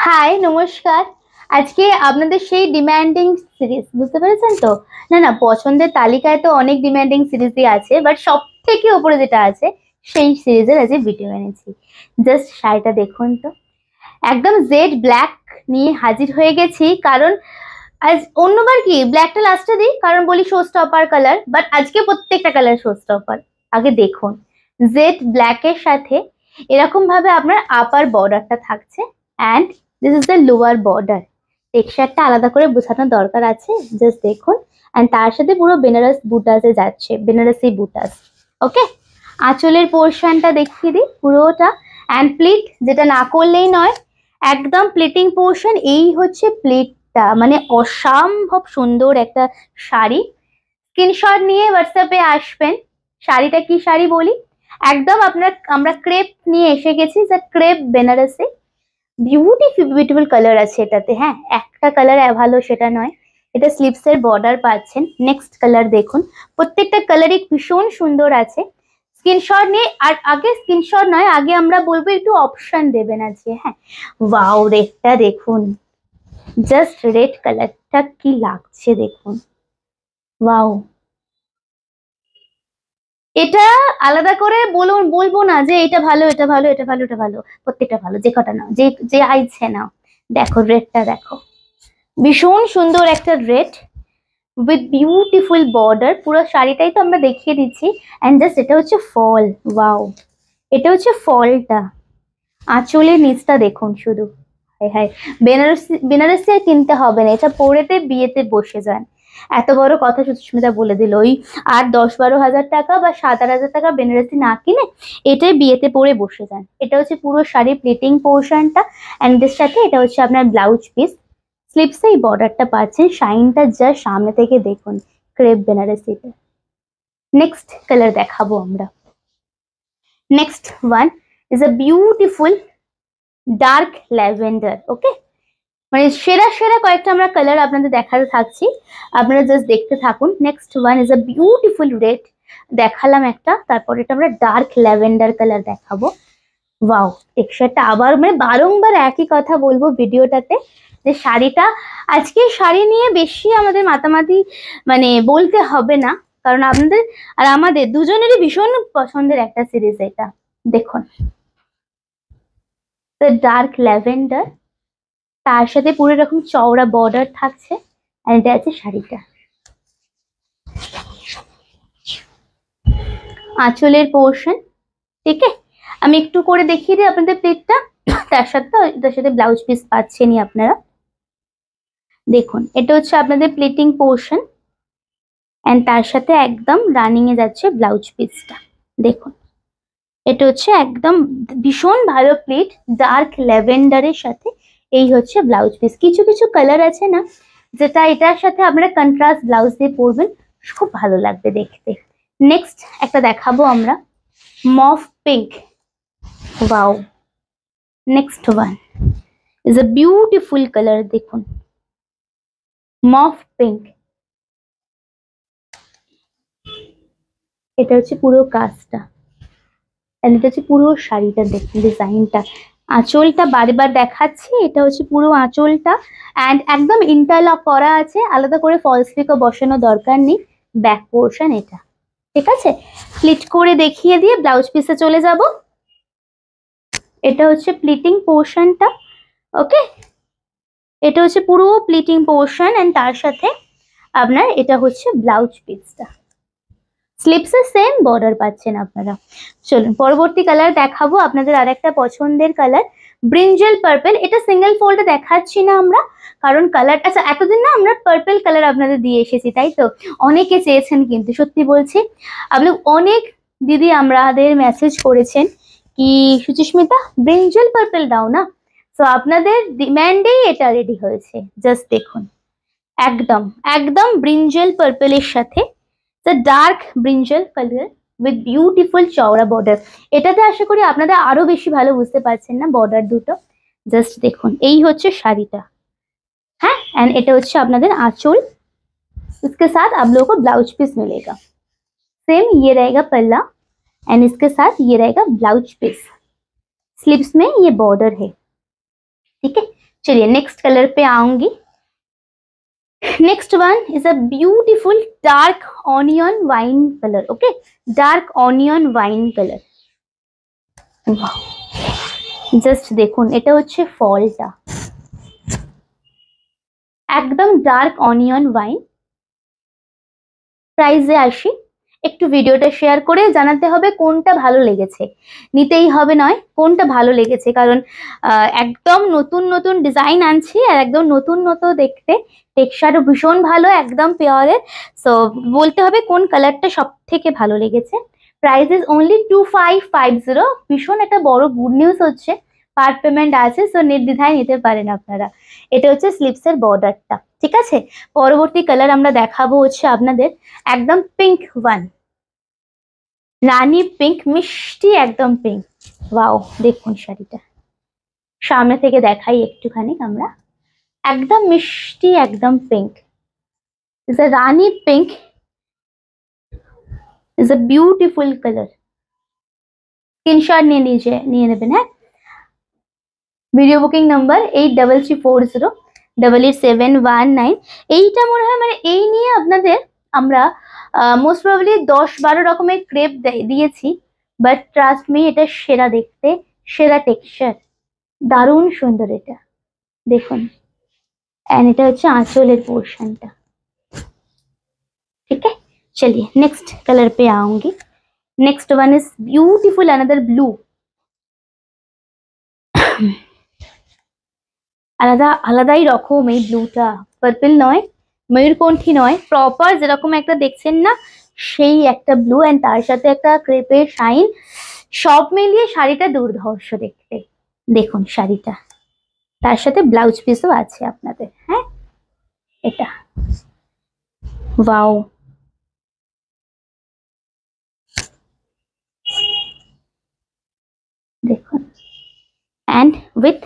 High নমস্কার। আজকে আপনাদের সেই ডিমান্ডিং সিরিজ বুঝতে পেরেছেন তো? না না, পছন্দের তালিকায় তো অনেক ডিমান্ডিং সিরিজই আছে, বাট সব থেকে উপরে যেটা আছে সেই সিরিজের আজকে ভিডিও এনেছি। জাস্ট শাড়িটা দেখুন তো, একদম জেড ব্ল্যাক নিয়ে হাজির হয়ে গেছি। কারণ আজ অন্যবার কি ব্ল্যাকটা লাস্টে দিই, কারণ বলি শো স্টপার কালার, বাট আজকে প্রত্যেকটা কালার শো স্টপার। আগে দেখুন, জেড ব্ল্যাকের সাথে এরকম ভাবে আপনার আপার বর্ডারটা থাকছে, and this is the lower border. টেক্সচারটা আলাদা করে বোঝানোর দরকার আছে, জাস্ট দেখুন। অ্যান্ড তার সাথে পুরো বেনারস বুটাসে যাচ্ছে, বেনারসি বুটাস। ওকে, আঁচলের পোর্শনটা দেখিয়ে দিই পুরোটা। অ্যান্ড প্লিট যেটা না করলেই নয়, একদম প্লিটিং পোর্শন। এই হচ্ছে প্লিটটা, মানে অসম্ভব সুন্দর একটা শাড়ি। স্ক্রিনশট নিয়ে হোয়াটসঅ্যাপে আসবেন। শাড়িটা কি শাড়ি বলি, একদম আমরা ক্রেপ নিয়ে এসে গেছি, ক্রেপ বেনারসি। বিউটিফুল কালার আছে এটাতে। হ্যাঁ, একটা কালার ভালো সেটা নয়, এটা স্লিভস এর বর্ডার পাচ্ছেন। নেক্সট কালার দেখুন, প্রত্যেকটা কালারই ভীষণ সুন্দর আছে। স্ক্রিনশট নিয়ে, আর আগে স্ক্রিনশট নয়, আগে আমরা বলবো একটু অপশন দেবেন আজকে। হ্যাঁ, ওয়াও, রেডটা দেখুন, জাস্ট রেড কালারটা কি লাগছে দেখুন, ওয়াও। এটা আলাদা করে বলবো না যে এটা ভালো, এটা ভালো, এটা ভালো, এটা ভালো। প্রত্যেকটা ভালো, যে কটা নাও, যে যে আইছে নাও। দেখো রেডটা দেখো, ভীষণ সুন্দর একটা রেড উইথ বিউটিফুল বর্ডার। পুরো শাড়িটাই তো আমরা দেখিয়ে দিচ্ছি। অ্যান্ড জাস্ট এটা হচ্ছে ফল, ওয়াও। এটা হচ্ছে ফলটা, আঁচলের নিচটা দেখুন শুধু। হায় হায়, বেনারসি বেনারসি আর কিনতে হবে না, এটা পরেতে বিয়েতে বসে যান। এত বড় কথা সুস্মিতা বলে দিল। ওই আর 10-12 হাজার টাকা বা 7-8 হাজার টাকা বেনারসি না কিনে এটাই বিয়েতে পরে বসে যান। এটা হচ্ছে পুরো শাড়ি প্লিটিং পোর্শনটা। অ্যান্ড এর সাথে এটা হচ্ছে আপনার ব্লাউজ পিস। স্লিপসে এই বর্ডারটা পাচ্ছেন, শাইনটা জাস্ট সামনে থেকে দেখুন, ক্রেপ বেনারসিতে। নেক্সট কালার দেখাবো আমরা। Next one is a beautiful dark lavender. Okay, মানে সেরা সেরা কয়েকটা আমরা কালার আপনাদের দেখাতে থাকছি, আপনারা জাস্ট দেখতে থাকুন। Next one is a beautiful red দেখালাম একটা, তারপর এটা আমরা ডার্ক ল্যাভেন্ডার কালার দেখাবো। ওয়াও, টেক্সচারটা আবার, মানে বারংবার একই কথা বলবো ভিডিওটাতে, যে শাড়িটা আজকে শাড়ি নিয়ে বেশি আমাদের মাতামাতি মানে বলতে হবে না, কারণ আপনাদের আর আমাদের দুজনেরই ভীষণ পছন্দের একটা সিরিজ এটা। দেখুন, ডার্ক ল্যাভেন্ডার, তার সাথে পুরো এরকম চওড়া বর্ডার থাকছে। আর এটা আছে শাড়িটা, আঁচলের পোর্শন। ঠিক আছে, আমি একটু করে দেখিয়ে দিই আপনাদের প্লেটটা। তার সাথে ব্লাউজ পিস পাচ্ছেনই আপনারা। দেখুন, এটা হচ্ছে আপনাদের প্লেটিং পোর্শন, এন্ড তার সাথে একদম রানিং এ যাচ্ছে ব্লাউজ পিসটা। দেখুন, এটা হচ্ছে একদম ভীষণ ভালো প্লেট, ডার্ক ল্যাভেন্ডারের সাথে। এই হচ্ছে ব্লাউজ পিস। কিছু কিছু কালার আছে না, যেটা এটার সাথে আপনারা কন্ট্রাস্ট ব্লাউজ দিয়ে পরবেন, খুব ভালো লাগবে দেখতে। নেক্সট একটা দেখাবো আমরা, mauve pink. Wow, next one is a beautiful colour. দেখুন, মফ পিঙ্ক। এটা হচ্ছে পুরো কাজটা, এটা হচ্ছে পুরো শাড়িটা। দেখুন ডিজাইনটা, আঁচলটা বারবার দেখাচ্ছি, এটা হচ্ছে পুরো আঁচলটা। অ্যান্ড একদম ইন্টারলক করা আছে, আলাদা করে ফলস পিকও বসানো দরকার নেই। ব্যাক পোর্শন এটা, ঠিক আছে। প্লিট করে দেখিয়ে দিয়ে ব্লাউজ পিসে চলে যাব। এটা হচ্ছে প্লিটিং পোর্শনটা। ওকে, এটা হচ্ছে পুরো প্লিটিং পোর্শন, অ্যান্ড তার সাথে আপনার এটা হচ্ছে ব্লাউজ পিসটা। স্লিপসে সেম বর্ডার পাচ্ছেন আপনারা। চলুন পরবর্তী কালার দেখাবো আপনাদের, আরেকটা পছন্দের কালার, ব্রিঞ্জেল পার্পল। এটা সিঙ্গেল ফোল্ডে দেখাচ্ছি না আমরা, কারণ কালার, আচ্ছা এতদিন না আমরা পার্পল কালার আপনাদের দিয়ে এসেছি, তাই তো? অনেকে চেয়েছেন, কিন্তু সত্যি বলছি, আপনি অনেক দিদি আমাদের মেসেজ করেছেন কি সুচিস্মিতা ব্রিঞ্জেল পার্পল দাও না। তো আপনাদের ডিম্যান্ডেই এটা রেডি হয়েছে। জাস্ট দেখুন, একদম একদম ব্রিঞ্জেল পার্পলের সাথে the dark brinjal colour with beautiful চওড়া বর্ডার। এটাতে আশা করি আপনারা আরো বেশি ভালো বুঝতে পারছেন না বর্ডার দুটো। জাস্ট দেখুন, এই হচ্ছে শাড়িটা। হ্যাঁ, एंड এটা হচ্ছে আপনাদের आंचल। इसके साथ आप लोगों को ब्लाउज पीस मिलेगा, सेम ये रहेगा पल्ला, एंड इसके साथ ये रहेगा ब्लाउज पीस। स्लीव्स में ये बॉर्डर है, ठीक है। चलिए नेक्स्ट कलर पे आऊंगी। Next one is a beautiful dark onion wine colour. Okay, dark onion wine colour. Just দেখুন, এটা হচ্ছে ফলটা, একদম ডার্ক অনিয়ন ওয়াইন। প্রাইসে আসি, একটু ভিডিওটা শেয়ার করে জানাতে হবে কোনটা ভালো লেগেছে, নিতেই হবে নয়, কোনটা ভালো লেগেছে, কারণ একদম নতুন নতুন ডিজাইন আনছি আর একদম নতুন নতুন দেখতে, টেক্সচারও ভীষণ ভালো, একদম পিওরের। সো বলতে হবে কোন কালারটা সব থেকে ভালো লেগেছে। Price is only 2550। ভীষণ একটা বড় গুড নিউজ হচ্ছে, পার্ট পেমেন্ট আছে, সো নির্দ্বিধায় নিতে পারেন আপনারা। এটা হচ্ছে স্লিপসের বর্ডারটা, ঠিক আছে। পরবর্তী কালার আমরা দেখাবো হচ্ছে আপনাদের একদম পিঙ্ক ওয়ান, রানী পিঙ্ক, মিষ্টি একদম পিঙ্ক। ওয়াও, দেখুন শাড়িটা সামনে থেকে দেখাই একটুখানি আমরা, একদম মিষ্টি একদম pink, is a Rani pink, is a beautiful colour. Screenshot নিয়ে নেবেন। হ্যাঁ, ভিডিও বুকিং নাম্বার 8334088719। এইটা মনে হয় মানে এই নিয়ে আপনাদের আমরা মোস্ট প্রবাবলি 10-12 রকমের ক্রেপ দিয়েছি, বাট ট্রাস্ট মি এটা সেরা দেখতে, সেরা টেক্সচার, দারুণ সুন্দর এটা দেখুন। এন্ড এটা হচ্ছে आंचलेर पोर्शनটা, ठीक है। चलिए नेक्स्ट कलर पे आऊंगी। Next one is beautiful another blue, আলাদা আলাদাই রকম এই ব্লুটা, পার্পল নয়, ময়ূরকণ্ঠী নয়, প্রপার যেরকম একটা দেখছেন না সেই একটা ব্লু, এন্ড তার সাথে একটা ক্রেপের শাইন, সব মিলিয়ে শাড়িটা দুর্ধর্ষ দেখতে। দেখুন শাড়িটা, তার সাথে ব্লাউজ পিসও আছে আপনাদের। হ্যাঁ, এটা ওয়াও, देखो and with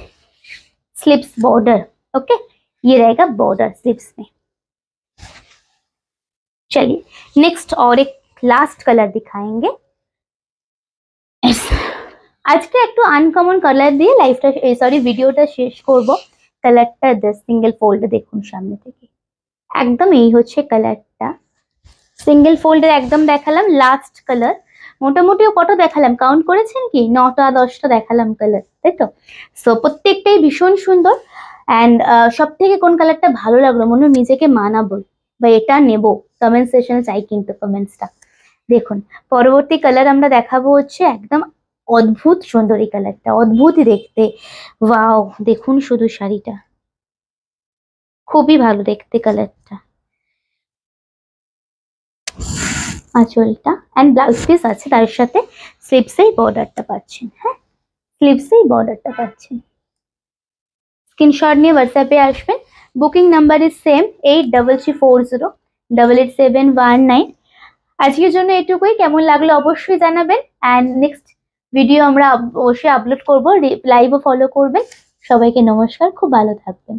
slips border. Okay, ये रहेगा बॉर्डर स्लिप्स में। चलिए नेक्स्ट और एक लास्ट कलर दिखाएंगे। আজকে একটু আনকমন কালার দিয়ে লাইফটা সরি ভিডিওটা শেষ করব। কালারটা সিঙ্গেল ফোল্ডে দেখুন সামনে থেকে, একদম এই হচ্ছে কালারটা, সিঙ্গেল ফোল্ডের একদম দেখালাম লাস্ট কালার। মোটামুটি কত দেখালাম কাউন্ট করেছেন কি, 9টা 10টা দেখালাম কালার, তাই তো। সো প্রত্যেকটাই ভীষণ সুন্দর। অ্যান্ড সব থেকে কোন কালারটা ভালো লাগলো, মনে হয় নিজেকে মানাবো বা এটা নেব, কমেন্ট সেশনে চাই কিন্তু কমেন্টসটা। দেখুন পরবর্তী কালার আমরা দেখাবো হচ্ছে একদম অদ্ভুত সুন্দর এই কালারটা, অদ্ভুতই দেখতে। ওয়াও, দেখুন শুধু শাড়িটা খুবই ভালো দেখতে কালারটা, আঁচলটা এন্ড ব্লাউজ পিস আছে তার সাথে, স্লিপসেই বর্ডারটা পাচ্ছেন। হ্যাঁ, স্লিপসেই বর্ডারটা পাচ্ছেন। স্ক্রিনশট নিয়ে হোয়াটসঅ্যাপে আসবেন। Booking number is same 8334088719। আজকের জন্য এটুকুই, কেমন লাগলো অবশ্যই জানাবেন। অ্যান্ড নেক্সট ভিডিও আমরা অবশ্যই আপলোড করবো, লাইভও ফলো করবেন। সবাইকে নমস্কার, খুব ভালো থাকবেন।